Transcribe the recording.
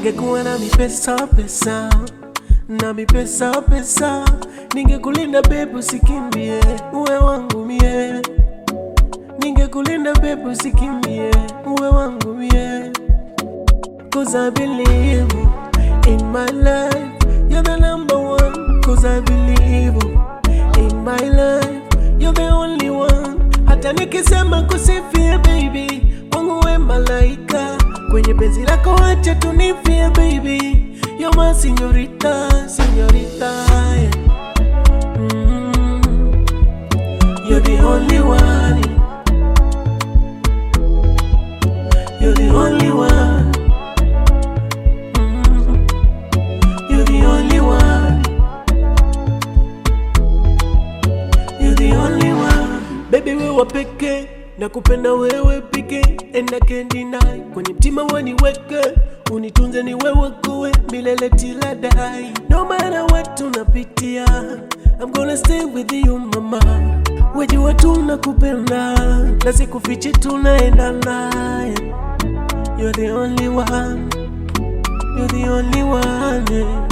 Ningekuwa na mipesa pesa, na mipesa pesa, ningekulinda babe usikimbie, uwe wangu mie. Ningekulinda babe usikimbie, uwe wangu mie. 'Cause I believe in my life, you're the number one. 'Cause I believe in my life, you're the only one. Hata nikisema kusifia baby, wangu we malaika. Kwenye penzi lako acha tunifie baby, you're my señorita, señorita, yeah. You're the only one, you're the only one, you're the only one, you're the only one. Baby wewe peke, nakupenda wewe peke, and I can't deny. Kwenye mtima waniweke, unitunze ni wewe kuwe milele till I die. No matter what tunapitia, I'm gonna stay with you mama. Wejua tunakupenda, na sikufichi tunaenda naye. You're the only one, you're the only one, yeah.